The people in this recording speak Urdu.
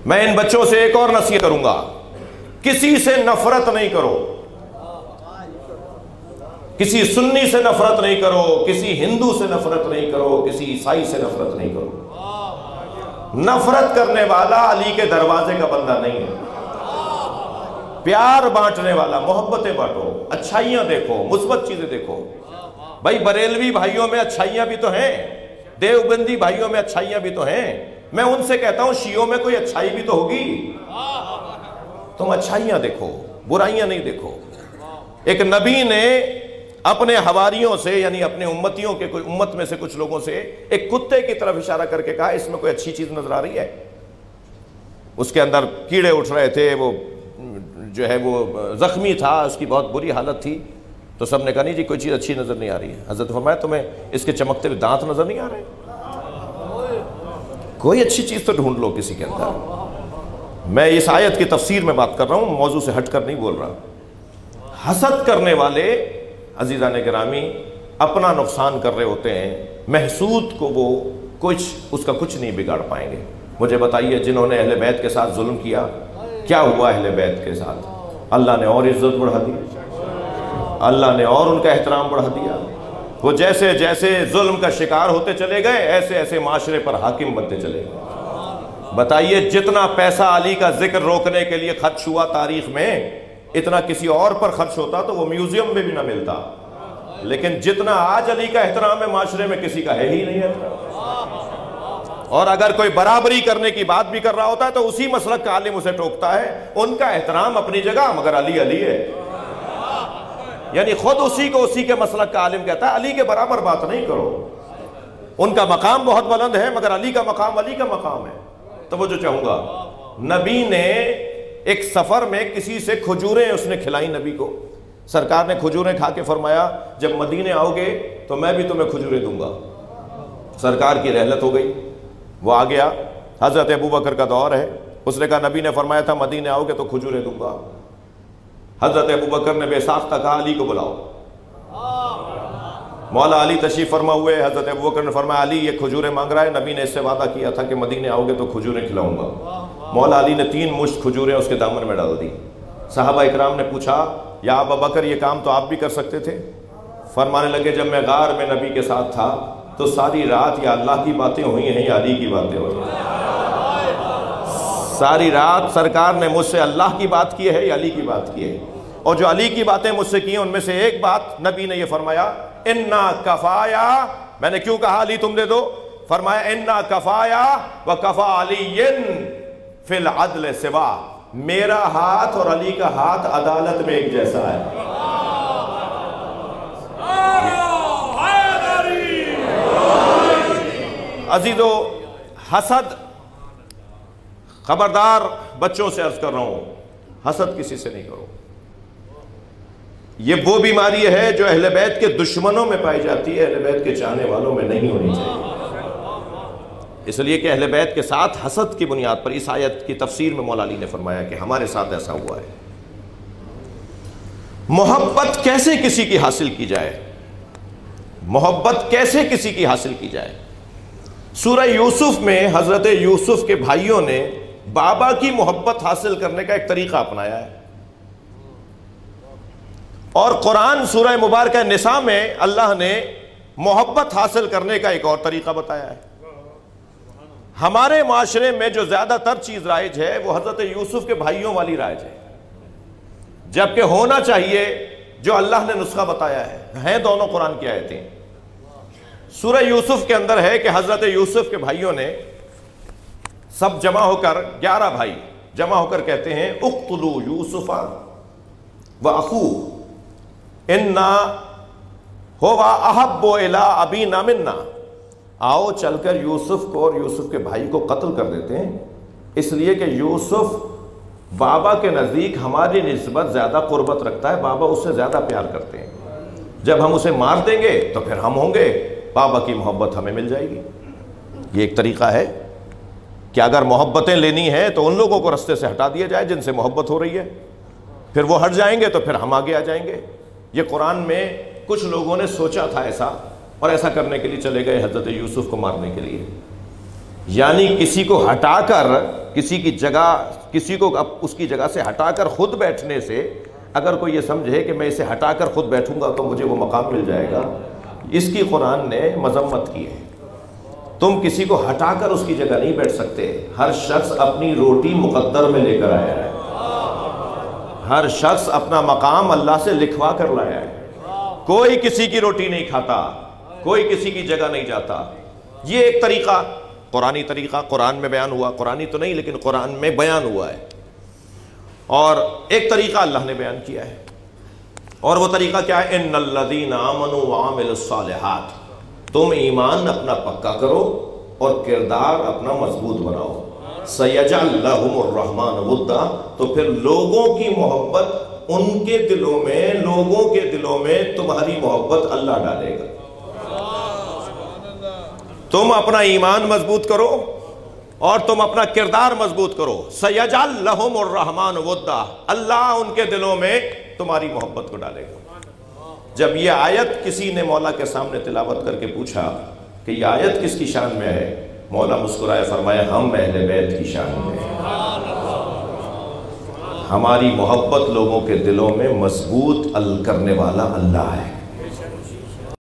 میں ان بچوں سے ایک اور نصیحت کروں گا، کسی سے نفرت نہیں کرو، کسی سنی سے نفرت نہیں کرو، کسی ہندو سے نفرت نہیں کرو، کسی عیسائی سے نفرت نہیں کرو۔ نفرت کرنے والا علی کے دروازے کا بندہ نہیں ہے۔ پیار بانٹنے والا، محبتیں بانٹو، اچھائیاں دیکھو، مثبت چیزیں دیکھو۔ بھائی بریلوی بھائیوں میں اچھائیاں بھی تو ہیں، دیوبندی بھائیوں میں اچھائیاں بھی تو ہیں، میں ان سے کہتا ہوں شیعوں میں کوئی اچھائی بھی تو ہوگی۔ تم اچھائیاں دیکھو، برائیاں نہیں دیکھو۔ ایک نبی نے اپنے حواریوں سے، یعنی اپنے امتیوں کے کوئی امت میں سے کچھ لوگوں سے ایک کتے کی طرف اشارہ کر کے کہا اس میں کوئی اچھی چیز نظر آ رہی ہے؟ اس کے اندر کیڑے اٹھ رہے تھے، وہ جو ہے وہ زخمی تھا، اس کی بہت بری حالت تھی، تو سب نے کہا نہیں جی کوئی چیز اچھی نظر نہیں آ رہی ہے۔ حضرت فرمایا تمہیں اس کے چمکتے ہوئے دانت نظر نہیں آ رہے؟ کوئی اچھی چیز تو ڈھونڈ لو کسی کے اندر۔ میں اس آیت کی تفسیر میں بات کر رہا ہوں، موضوع سے ہٹ کر نہیں بول رہا۔ حسد کرنے والے عزیزان گرامی اپنا نقصان کر رہے ہوتے ہیں، محسود کو وہ اس کا کچھ نہیں بگاڑ پائیں گے۔ مجھے بتائیے جنہوں نے اہل بیت کے ساتھ ظلم کیا، کیا ہوا اہل بیت کے ساتھ؟ اللہ نے اور عزت بڑھا دی، اللہ نے اور ان کا احترام بڑھا دیا۔ وہ جیسے جیسے ظلم کا شکار ہوتے چلے گئے، ایسے ایسے معاشرے پر حاکم بنتے چلے گئے۔ بتائیے جتنا پیسہ علی کا ذکر روکنے کے لیے خرچ ہوا تاریخ میں، اتنا کسی اور پر خرچ ہوتا تو وہ میوزیم میں بھی نہ ملتا، لیکن جتنا آج علی کا احترام ہے معاشرے میں کسی کا ہے ہی نہیں احترام۔ اور اگر کوئی برابری کرنے کی بات بھی کر رہا ہوتا ہے تو اسی مسلک کا عالم اسے ٹوکتا ہے، ان کا احترام اپنی جگہ مگر علی علی ہے، یعنی خود اسی کو اسی کے مسلک کا عالم کہتا ہے علی کے برابر بات نہیں کرو۔ ان کا مقام بہت بلند ہے مگر علی کا مقام علی کا مقام ہے۔ توجہ چاہوں گا، نبی نے ایک سفر میں کسی سے کھجوریں اس نے کھلائی نبی کو، سرکار نے کھجوریں کھا کے فرمایا جب مدینے آؤ گے تو میں بھی تمہیں کھجوریں دوں گا۔ سرکار کی رحلت ہو گئی، وہ آ گیا، حضرت ابوبکر کا دور ہے، اس نے کہا نبی نے فرمایا تھا مدینے آؤ گے تو کھجوریں دوں گا۔ حضرت ابوبکر نے بے ساختہ کہا علی کو بلاؤ۔ مولا علی تشریف فرما ہوئے، حضرت ابوبکر نے فرمایا علی یہ کھجوریں مانگ رہا ہے، نبی نے اس سے وعدہ کیا تھا کہ مدینے آؤ گے تو کھجوریں کھلاؤں گا۔ مولا علی نے 3 مشت کھجوریں اس کے دامن میں ڈال دی۔ صحابہ اکرام نے پوچھا یا ابوبکر یہ کام تو آپ بھی کر سکتے تھے؟ فرمانے لگے جب میں غار میں نبی کے ساتھ تھا تو ساری رات یا اللہ کی باتیں ہوئی ہیں یا علی کی باتیں ہوئی ہیں۔ ساری رات سرکار نے مجھ سے اللہ کی بات کی ہے یا علی کی بات کی ہے، اور جو علی کی باتیں مجھ سے کی ہیں ان میں سے ایک بات نبی نے یہ فرمایا انا کفایا، میں نے کیوں کہا علی تم دے دو؟ فرمایا انا کفایا وکفا علی فی العدل سوا، میرا ہاتھ اور علی کا ہاتھ عدالت میں ایک جیسا ہے۔ عزیزو حسد، خبردار بچوں سے عرض کر رہا ہوں حسد کسی سے نہیں کرو۔ یہ وہ بیماری ہے جو اہل بیت کے دشمنوں میں پائی جاتی ہے، اہل بیت کے چاہنے والوں میں نہیں ہونی چاہیے۔ اس لیے کہ اہل بیت کے ساتھ حسد کی بنیاد پر اس آیت کی تفسیر میں مولا علی نے فرمایا کہ ہمارے ساتھ ایسا ہوا ہے۔ محبت کیسے کسی کی حاصل کی جائے؟ محبت کیسے کسی کی حاصل کی جائے؟ سورہ یوسف میں حضرت یوسف کے بھائیوں نے بابا کی محبت حاصل کرنے کا ایک طریقہ اپنایا ہے، اور قرآن سورہ مبارکہ نساء میں اللہ نے محبت حاصل کرنے کا ایک اور طریقہ بتایا ہے۔ ہمارے معاشرے میں جو زیادہ تر چیز رائج ہے وہ حضرت یوسف کے بھائیوں والی رائج ہے، جبکہ ہونا چاہیے جو اللہ نے نسخہ بتایا ہے، ہیں دونوں قرآن کی آیتیں۔ سورہ یوسف کے اندر ہے کہ حضرت یوسف کے بھائیوں نے سب جمع ہو کر 11 بھائی جمع ہو کر کہتے ہیں اقتلوا یوسف واخوہ انا هو احب الی ابینا منا، آؤ چل کر یوسف کو اور یوسف کے بھائی کو قتل کر دیتے ہیں، اس لیے کہ یوسف بابا کے نزدیک ہماری نسبت زیادہ قربت رکھتا ہے، بابا اس سے زیادہ پیار کرتے ہیں، جب ہم اسے مار دیں گے تو پھر ہم ہوں گے، بابا کی محبت ہمیں مل جائے گی۔ یہ ایک طریقہ ہے کہ اگر محبتیں لینی ہیں تو ان لوگوں کو رستے سے ہٹا دیا جائے جن سے محبت ہو رہی ہے، پھر وہ ہٹ جائیں گے تو پھر ہم آگے آ جائیں گے۔ یہ قرآن میں کچھ لوگوں نے سوچا تھا ایسا، اور ایسا کرنے کے لیے چلے گئے حضرت یوسف کو مارنے کے لیے۔ یعنی کسی کو ہٹا کر کسی کی جگہ، کسی کو اس کی جگہ سے ہٹا کر خود بیٹھنے سے اگر کوئی یہ سمجھے کہ میں اسے ہٹا کر خود بیٹھوں گا تو مجھے وہ مقام مل جائے گا، اس کی قرآن نے مذمت کی ہے۔ تم کسی کو ہٹا کر اس کی جگہ نہیں بیٹھ سکتے۔ ہر شخص اپنی روٹی مقدر میں لے کر آیا ہے، ہر شخص اپنا مقام اللہ سے لکھوا کر لایا ہے۔ کوئی کسی کی روٹی نہیں کھاتا، کوئی کسی کی جگہ نہیں جاتا۔ یہ ایک طریقہ، قرآنی طریقہ قرآن میں بیان ہوا، قرآنی تو نہیں لیکن قرآن میں بیان ہوا ہے، اور ایک طریقہ اللہ نے بیان کیا ہے، اور وہ طریقہ کیا ہے؟ ان الذین آمنوا وعملوا الصالحات، تم ایمان اپنا پکا کرو اور کردار اپنا مضبوط بناؤ۔ سیجعل لہم الرحمن ودا، تو پھر لوگوں کی محبت ان کے دلوں میں، لوگوں کے دلوں میں تمہاری محبت اللہ ڈالے گا۔ تم اپنا ایمان مضبوط کرو اور تم اپنا کردار مضبوط کرو۔ سیجعل لہم الرحمن ودا، اللہ ان کے دلوں میں تمہاری محبت کو ڈالے گا۔ جب یہ آیت کسی نے مولا کے سامنے تلاوت کر کے پوچھا کہ یہ آیت کس کی شان میں ہے، مولا مسکرائے فرمایا ہم اہل بیت کی شان میں ہیں۔ ہماری محبت لوگوں کے دلوں میں مضبوط کرنے والا اللہ ہے۔